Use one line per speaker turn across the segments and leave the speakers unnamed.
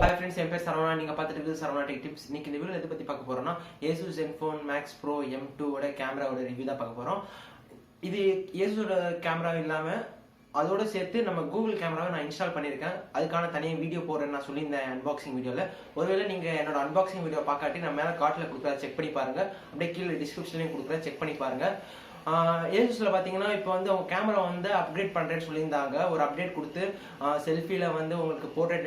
Hi friends, என் பேர் Saravanan. நீங்க பார்த்துட்டு இருக்கிறது Saravanan Tech Tips. இன்னைக்கு இந்த வீடியோல எதை பத்தி பார்க்க போறோம்னா Asus Zenfone Max Pro M2 ஓட கேமராவோட ரிவ்யூ தான் பார்க்க போறோம். இது Asus கேமரா இல்லாம அதோட சேர்த்து நம்ம கூகுள் கேமராவை நான் இன்ஸ்டால் பண்ணியிருக்கேன். அதுக்கான தனியாக வீடியோ போடுறேன்னு நான் சொல்லியிருந்தேன் அன்பாக்சிங் வீடியோவில். ஒருவேளை நீங்கள் என்னோட அன்பாக்சிங் வீடியோ பார்க்காட்டி நான் மேலே கார்ட்டில் கொடுக்குறேன், செக் பண்ணி பாருங்கள். அப்படியே கீழே டிஸ்கிரிப்ஷன்லையும் கொடுக்குறேன், செக் பண்ணி பாருங்கள். ஏசுஸில் பார்த்தீங்கன்னா இப்போ வந்து அவங்க கேமரா வந்து அப்கிரேட் பண்ணுறேன்னு சொல்லியிருந்தாங்க. ஒரு அப்டேட் கொடுத்து செல்ஃபியில் வந்து உங்களுக்கு போர்ட்ரேட்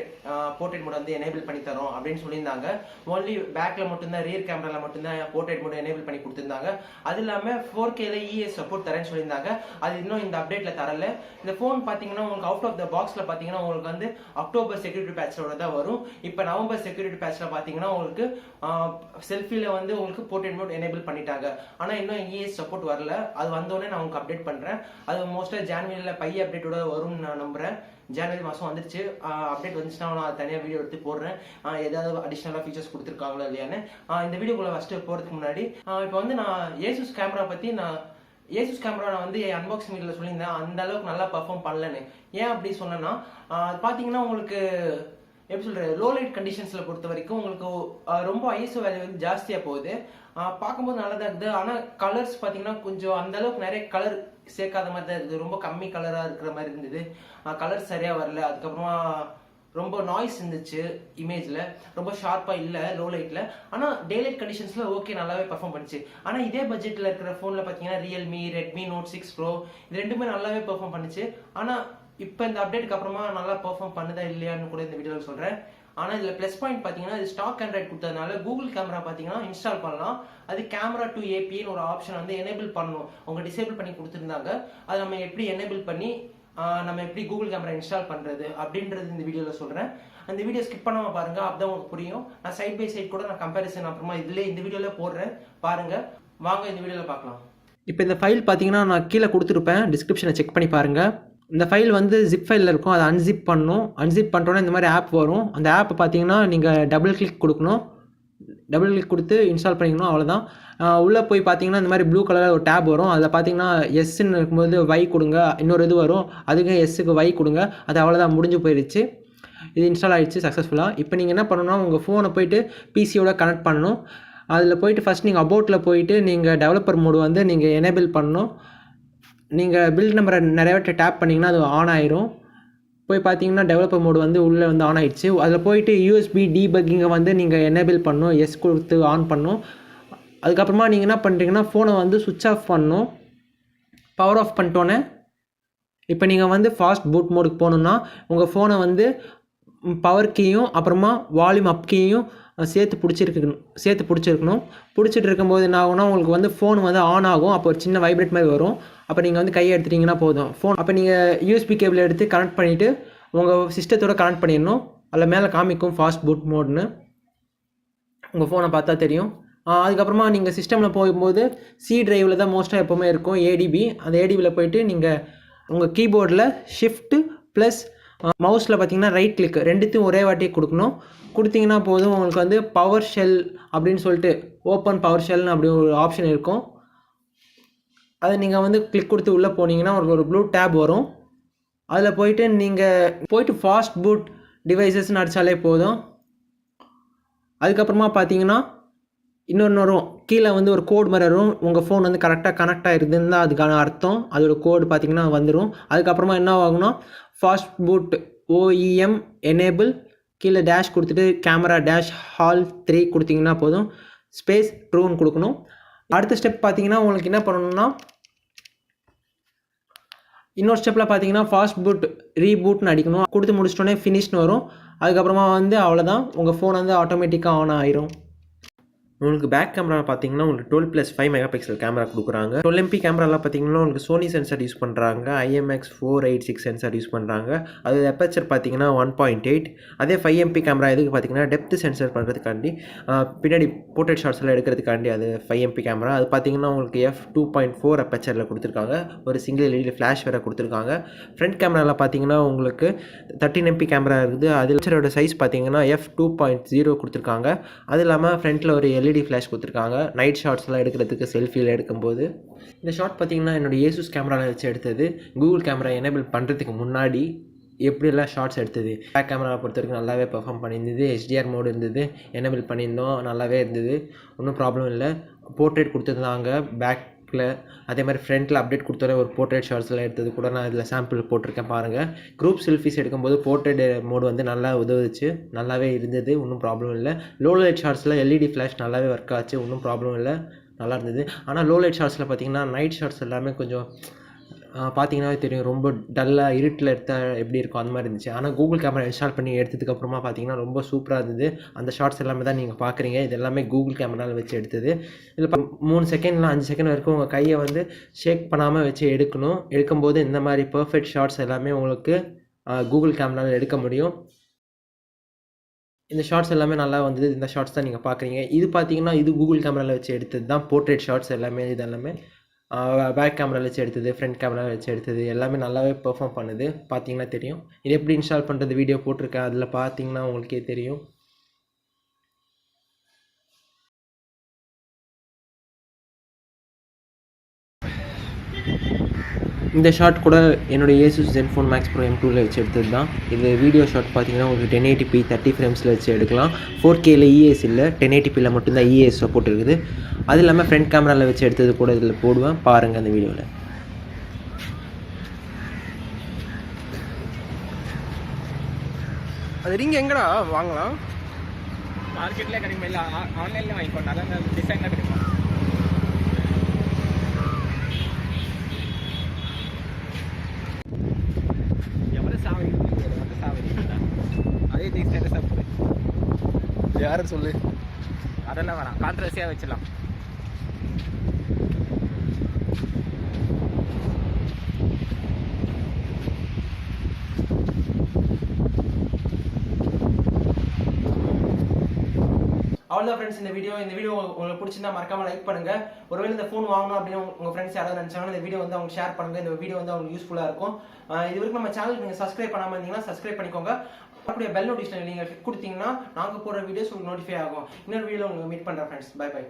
மோட் வந்து எனேபிள் பண்ணி தரோம் அப்படின்னு சொல்லியிருந்தாங்க. ஒன்லி பேக்கில் மட்டும்தான், ரியர் கேமராவில் மட்டும்தான் போர்ட்ரேட் மோட் எனேபிள் பண்ணி கொடுத்துருந்தாங்க. அது இல்லாமல் 4Kல இஎஸ் சப்போர்ட் தரேன்னு சொல்லியிருந்தாங்க. அது இன்னும் இந்த அப்டேட்டில் தரல. இந்த ஃபோன் பார்த்தீங்கன்னா உங்களுக்கு அவுட் ஆஃப் த பாக்ஸில் பார்த்தீங்கன்னா உங்களுக்கு வந்து அக்டோபர் செக்யூரிட்டி பேட்சோட தான் வரும். இப்போ நவம்பர் செக்யூரிட்டி பேட்சில் பார்த்தீங்கன்னா உங்களுக்கு செல்ஃபியில் வந்து உங்களுக்கு போர்ட்ரேட் மோட் எனேபிள் பண்ணிட்டாங்க. ஆனால் இன்னும் இஎஸ் சப்போர்ட் வரல. அது வந்தோடனே நான் உங்களுக்கு அப்டேட் பண்றேன். அது மோஸ்டா ஜனவரியில் பை அப்டேட்டோட வரும்னு நான் நம்புறேன். ஜனவரி மாதம் வந்துருச்சு. அப்டேட் வந்துச்சுன்னா நான் தனியாக வீடியோ எடுத்து போடுறேன். ஏதாவது அடிஷ்னலாக ஃபீச்சர்ஸ் கொடுத்துருக்காங்களா இல்லையான்னு. இந்த வீடியோக்குள்ள ஃபஸ்ட்டு போகிறதுக்கு முன்னாடி இப்போ வந்து நான் ஏசுஸ் கேமரா பற்றி ஏசுஸ் கேமரா நான் வந்து அன்பாக்சிங் வீடியோவில் சொல்லியிருந்தேன் அந்த அளவுக்கு நல்லா பர்ஃபார்ம் பண்ணலன்னு. ஏன் அப்படி சொன்னேன்னா பார்த்தீங்கன்னா உங்களுக்கு எப்படி சொல்கிறது, லோ லைட் கண்டிஷன்ஸில் பொறுத்த வரைக்கும் உங்களுக்கு ரொம்ப ஐஎஸ்ஓ வேல்யூ வந்து ஜாஸ்தியாக போகுது. பார்க்கும்போது நல்லா தான் இருக்குது. ஆனால் கலர்ஸ் பார்த்தீங்கன்னா கொஞ்சம் அந்தளவுக்கு நிறைய கலர் சேர்க்காத மாதிரி தான் இருக்குது. ரொம்ப கம்மி கலராக இருக்கிற மாதிரி இருந்தது. கலர் சரியாக வரல. அதுக்கப்புறமா ரொம்ப நாய்ஸ் இருந்துச்சு இமேஜில். ரொம்ப ஷார்ப்பாக இல்லை லோ லைட்டில். ஆனால் டே லைட் கண்டிஷன்ஸில் ஓகே நல்லாவே பர்ஃபார்ம் பண்ணிச்சு. ஆனால் இதே பட்ஜெட்டில் இருக்கிற ஃபோனில் பார்த்தீங்கன்னா ரியல்மி, ரெட்மி நோட் 6 ப்ரோ இது ரெண்டுமே நல்லாவே பர்ஃபார்ம் பண்ணிச்சு. ஆனால் இப்போ இந்த அப்டேட்டுக்கு அப்புறமா நல்லா பெர்ஃபார்ம் பண்ணுதா இல்லையான்னு கூட இந்த வீடியோவில் சொல்கிறேன். ஆனால் இதில் ப்ளஸ் பாயிண்ட் பார்த்தீங்கன்னா இது ஸ்டாக் ஆண்ட்ராய்ட் கொடுத்ததுனால கூகுள் கேமரா பார்த்தீங்கன்னா இன்ஸ்டால் பண்ணலாம். அது கேமரா டு ஏபின்னு ஒரு ஆப்ஷன் வந்து எனேபிள் பண்ணணும். அவங்க டிசேபிள் பண்ணி கொடுத்துருந்தாங்க. அது நம்ம எப்படி எனேபிள் பண்ணி நம்ம எப்படி கூகுள் கேமரா இன்ஸ்டால் பண்ணுறது அப்படின்றது இந்த வீடியோவில் சொல்கிறேன். அந்த வீடியோ ஸ்கிப் பண்ணாமல் பாருங்கள், அப்பதான் உங்களுக்கு புரியும். நான் சைட் பை சைட் கூட நான் கம்பேரிசன் அப்புறமா இந்த வீடியோவில் போடுறேன், பாருங்கள். வாங்க இந்த வீடியோவில் பார்க்கலாம். இப்போ இந்த ஃபைல் பார்த்தீங்கன்னா நான் கீழே கொடுத்துருப்பேன், டிஸ்கிரிப்ஷனை செக் பண்ணி பாருங்கள். இந்த ஃபைல் வந்து ஜிப் ஃபைலில் இருக்கும். அதை அன்சிப் பண்ணணும். அன்சிப் பண்ணுறோன்னா இந்த மாதிரி ஆப் வரும். அந்த ஆப் பார்த்தீங்கன்னா நீங்கள் டபுள் கிளிக் கொடுக்கணும். டபுள் கிளிக் கொடுத்து இன்ஸ்டால் பண்ணிக்கணும், அவ்வளோதான். உள்ளே போய் பார்த்தீங்கன்னா இந்த மாதிரி ப்ளூ கலரில் ஒரு டேப் வரும். அதில் பார்த்தீங்கன்னா எஸ்ன்னு இருக்கும்போது வை கொடுங்க, இன்னொரு இது வரும், அதுக்கு எஸ்ஸுக்கு வை கொடுங்க. அது அவ்வளோதான், முடிஞ்சு போயிடுச்சு. இது இன்ஸ்டால் ஆகிடுச்சு சக்ஸஸ்ஃபுல்லாக. இப்போ நீங்கள் என்ன பண்ணணும்னா உங்கள் ஃபோனை போய்ட்டு பிசியோட கனெக்ட் பண்ணணும். அதில் போய்ட்டு ஃபஸ்ட் நீங்கள் அபவுட்டில் போயிட்டு நீங்கள் டெவலப்பர் மோடு வந்து நீங்கள் எனேபிள் பண்ணணும். நீங்கள் பில்ட் நம்பரை நிறைய வாட்டி டேப் பண்ணிங்கன்னா அது ஆன் ஆயிரும். போய் பார்த்தீங்கன்னா டெவலப்பர் மோடு வந்து உள்ளே வந்து ஆன் ஆகிடுச்சு. அதில் போயிட்டு யூஎஸ்பி டீபக்கிங்கை வந்து நீங்கள் எனேபிள் பண்ணணும், எஸ் கொடுத்து ஆன் பண்ணணும். அதுக்கப்புறமா நீங்கள் என்ன பண்ணுறீங்கன்னா ஃபோனை வந்து சுவிட்ச் ஆஃப் பண்ணணும். பவர் ஆஃப் பண்ணிட்டோன்னே இப்போ நீங்கள் வந்து ஃபாஸ்ட் பூட் மோடுக்கு போகணுன்னா உங்கள் ஃபோனை வந்து பவர் கீயும் அப்புறமா வால்யூம் அப் கீயும் சேர்த்து பிடிச்சிருக்கணும். பிடிச்சிட்டு இருக்கும்போது என்ன ஆகும்னா உங்களுக்கு வந்து ஃபோன் வந்து ஆன் ஆகும். அப்போ ஒரு சின்ன வைப்ரேட் மாதிரி வரும். அப்போ நீங்கள் வந்து கையை எடுத்துட்டிங்கன்னா போதும் ஃபோன். அப்போ நீங்கள் யூஎஸ்பி கேபிள் எடுத்து கனெக்ட் பண்ணிவிட்டு உங்கள் சிஸ்டத்தோட கனெக்ட் பண்ணிடணும். அதில் மேலே காமிக்கும் ஃபாஸ்ட் பூட் மோட்னு, உங்கள் ஃபோனை பார்த்தா தெரியும். அதுக்கப்புறமா நீங்கள் சிஸ்டமில் போகும்போது சி டிரைவில் தான் மோஸ்ட்டாக எப்போவுமே இருக்கும், ஏடிபி. அந்த ஏடிபியில் போய்ட்டு நீங்கள் உங்கள் கீபோர்டில் ஷிஃப்ட்டு ப்ளஸ் மவுஸில் பார்த்தீங்கன்னா ரைட் கிளிக் ரெண்டுத்தையும் ஒரே வாட்டி கொடுக்கணும். கொடுத்தீங்கன்னா போதும். உங்களுக்கு வந்து பவர் ஷெல் அப்படின்னு சொல்லிட்டு ஓப்பன் பவர் ஷெல்னு அப்படி ஒரு ஆப்ஷன் இருக்கும். அதை நீங்கள் வந்து கிளிக் கொடுத்து உள்ளே போனீங்கன்னா ஒரு ப்ளூ டேப் வரும். அதில் போயிட்டு ஃபாஸ்ட் பூட் டிவைசஸ்ன்னு அடித்தாலே போதும். அதுக்கப்புறமா பார்த்தீங்கன்னா இன்னொன்று வரும், கீழே வந்து ஒரு கோடு மாதிரி வரும். உங்கள் ஃபோன் வந்து கரெக்டாக கனெக்ட் ஆகிருதுன்னு தான் அதுக்கான அர்த்தம். அதோட கோடு பார்த்தீங்கன்னா வந்துடும். அதுக்கப்புறமா என்ன ஆகும்னா ஃபாஸ்ட் பூட் OEM எனேபிள் கீழே டேஷ் கொடுத்துட்டு கேமரா டேஷ் ஹால் 3 கொடுத்தீங்கன்னா போதும். ஸ்பேஸ் ட்ரூன்னு கொடுக்கணும். அடுத்த ஸ்டெப் பார்த்தீங்கன்னா உங்களுக்கு என்ன பண்ணணும்னா இன்னொரு ஸ்டெப்பில் பார்த்தீங்கன்னா ஃபாஸ்ட் பூட் ரீபூட்னு அடிக்கணும். கொடுத்து முடிச்சிட்டோன்னே ஃபினிஷ்னு வரும். அதுக்கப்புறமா வந்து அவ்வளோதான், உங்கள் ஃபோன் வந்து ஆட்டோமேட்டிக்காக ஆன் ஆயிரும். உங்களுக்கு பேக் கேமரா பார்த்தீங்கன்னா உங்களுக்கு 12+5 மெகா பிக்சல் கேமரா கொடுக்குறாங்க. 12MP கேமராலாம் பார்த்தீங்கன்னா உங்களுக்கு சோனி சென்சார் யூஸ் பண்ணுறாங்க. IMX486 சென்சார் யூஸ் பண்ணுறாங்க. அது எப்பச்சர் பார்த்தீங்கன்னா 1.8. அதே 5MP கேமரா எதுக்கு பார்த்தீங்கன்னா டெப்த் சென்சார் பண்ணுறதுக்காண்டி, பின்னாடி போர்ட்ரேட் ஷாட்ஸ்லாம் எடுக்கிறதுக்காண்டி அது 5MP கேமரா. அது பார்த்தீங்கன்னா உங்களுக்கு f2.4 அப்பச்சரில் கொடுத்துருக்காங்க. ஒரு சிங்கிள் LED ஃப்ளாஷ் வேறு கொடுத்துருக்காங்க. ஃப்ரண்ட் கேமராவில் பார்த்தீங்கன்னா உங்களுக்கு 13MP கேமரா இருக்குது. அதில் சைஸ் பார்த்தீங்கன்னா f2.0 கொடுத்துருக்காங்க. அது இல்லாமல் ஃப்ரண்ட்டில் ஒரு LED ஃப்ளாஷ் கொடுத்துருக்காங்க. நைட் ஷாட்ஸ்லாம் எடுக்கிறதுக்கு செல்ஃபியில் எடுக்கும்போது. இந்த ஷாட் பார்த்தீங்கன்னா என்னோடய ஏசுஸ் கேமராவில் வச்சு எடுத்தது. கூகுள் கேமரா எனேபிள் பண்ணுறதுக்கு முன்னாடி எப்படியெல்லாம் ஷார்ட்ஸ் எடுத்தது. பேக் கேமராவை பொறுத்த வரைக்கும் நல்லாவே பெர்ஃபார்ம் பண்ணியிருந்தது. HDR மோடு இருந்தது, எனேபிள் பண்ணியிருந்தோம், நல்லாவே இருந்தது, ஒன்றும் ப்ராப்ளம் இல்லை. போர்ட்ரேட் கொடுத்துருந்தாங்க பேக்கில், அதே மாதிரி ஃப்ரண்ட்டில் அப்டேட் கொடுத்தாலே ஒரு போர்ட்ரேட் ஷார்ட்ஸ்லாம் எடுத்தது கூட நான் இதில் சாம்பிள் போட்டிருக்கேன் பாருங்கள். குரூப் செல்ஃபிஸ் எடுக்கும்போது போர்ட்ரேட் மோடு வந்து நல்லா உதவுச்சு, நல்லாவே இருந்தது, ஒன்றும் ப்ராப்ளம் இல்லை. லோ லைட் ஷார்ட்ஸில் LED ஃப்ளாஷ் நல்லாவே ஒர்க் ஆச்சு, ஒன்றும் ப்ராப்ளம் இல்லை, நல்லா இருந்தது. ஆனால் லோ லைட் ஷார்ட்ஸில் பார்த்தீங்கன்னா நைட் ஷார்ட்ஸ் எல்லாமே கொஞ்சம் பார்த்தீங்கன்னாவே தெரியும், ரொம்ப டல்லாக இருட்டில் எடுத்தால் எப்படி இருக்கும் அந்த மாதிரி இருந்துச்சு. ஆனால் கூகுள் கேமரா இன்ஸ்டால் பண்ணி எடுத்ததுக்கப்புறமா பார்த்தீங்கன்னா ரொம்ப சூப்பராக இருந்தது. அந்த ஷார்ட்ஸ் எல்லாமே தான் நீங்கள் பார்க்குறீங்க, இது எல்லாமே கூகுள் கேமராவில் வச்சு எடுத்தது. இதில் 3 செகண்ட்லாம் 5 செகண்ட் வரைக்கும் உங்கள் கையை வந்து ஷேக் பண்ணாமல் வச்சு எடுக்கணும். எடுக்கும்போது இந்த மாதிரி பர்ஃபெக்ட் ஷார்ட்ஸ் எல்லாமே உங்களுக்கு கூகுள் கேமராவில் எடுக்க முடியும். இந்த ஷார்ட்ஸ் எல்லாமே நல்லா வந்தது. இந்த ஷார்ட்ஸ் தான் நீங்கள் பார்க்குறீங்க. இது பார்த்தீங்கன்னா இது கூகுள் கேமராவில் வச்சு எடுத்தது தான் போர்ட்ரேட் ஷார்ட்ஸ் எல்லாமே. இது எல்லாமே பேக் கேமராவில் வச்சு எடுத்தது, ஃப்ரண்ட் கேமராவில் வச்சு எடுத்தது, எல்லாமே நல்லாவே பெர்ஃபார்ம் பண்ணுது, பார்த்தீங்கன்னா தெரியும். இது எப்படி இன்ஸ்டால் பண்ணுறது வீடியோ போட்டிருக்கேன், அதில் பார்த்தீங்கன்னா உங்களுக்கே தெரியும். இந்த ஷார்ட் கூட என்னுடைய Asus Zenfone Max Pro M2ல வச்சு எடுத்தது தான். இது வீடியோ ஷார்ட் பார்த்தீங்கன்னா உங்களுக்கு 1080p 30 ஃப்ரேம்ஸில் வச்சு எடுக்கலாம். 4Kல ES இல்லை, 1080pல மட்டும்தான் ES சப்போர்ட் இருக்குது. அது இல்லாமல் ஃப்ரண்ட் கேமராவில் வச்சு எடுத்தது கூட இதில் போடுவேன், பாருங்கள் அந்த வீடியோவில்.
அது ரிங் எங்கடா வாங்கலாம்?
மார்க்கெட்லேயே கிடைக்கும், இல்லை ஆன்லைனில் வாங்கிக்கோங்க, அதான் டிசைனாக கிடைக்கும். அதே டிசைன் சாப்பிடு,
யாரும் சொல்லு,
அதெல்லாம் வேணாம், கான்ட்ரவர்சியாக வச்சிடலாம்.
அவ்வளோதான் ஃப்ரெண்ட்ஸ் இந்த வீடியோ உங்களுக்கு பிடிச்சிருந்தா மறக்காம லைக் பண்ணுங்க. ஒருவேளை இந்த ஃபோன் வாங்கணும் அப்படின்னு உங்க ஃப்ரெண்ட்ஸ் யாராவது நினைச்சாங்கன்னா இந்த வீடியோ வந்து அவங்க ஷேர் பண்ணுங்க. இந்த வீடியோ வந்து அவங்க யூஸ்ஃபுல்லா இருக்கும். இது வரைக்கும் நம்ம சேனல் நீங்க சப்ஸ்கிரைப் பண்ணாம இருந்தீங்கன்னா சப்ஸ்கிரைப் பண்ணிக்கோங்க. அப்படியே பெல் நோட்டிஃபிகேஷன் நீங்க கொடுத்தீங்கன்னா நாங்க போடுற வீடியோஸ் உங்களுக்கு நோட்டிஃபை ஆகும். இன்னொரு வீடியோல உங்களுக்கு மீட் பண்றேன் ஃப்ரெண்ட்ஸ். By by.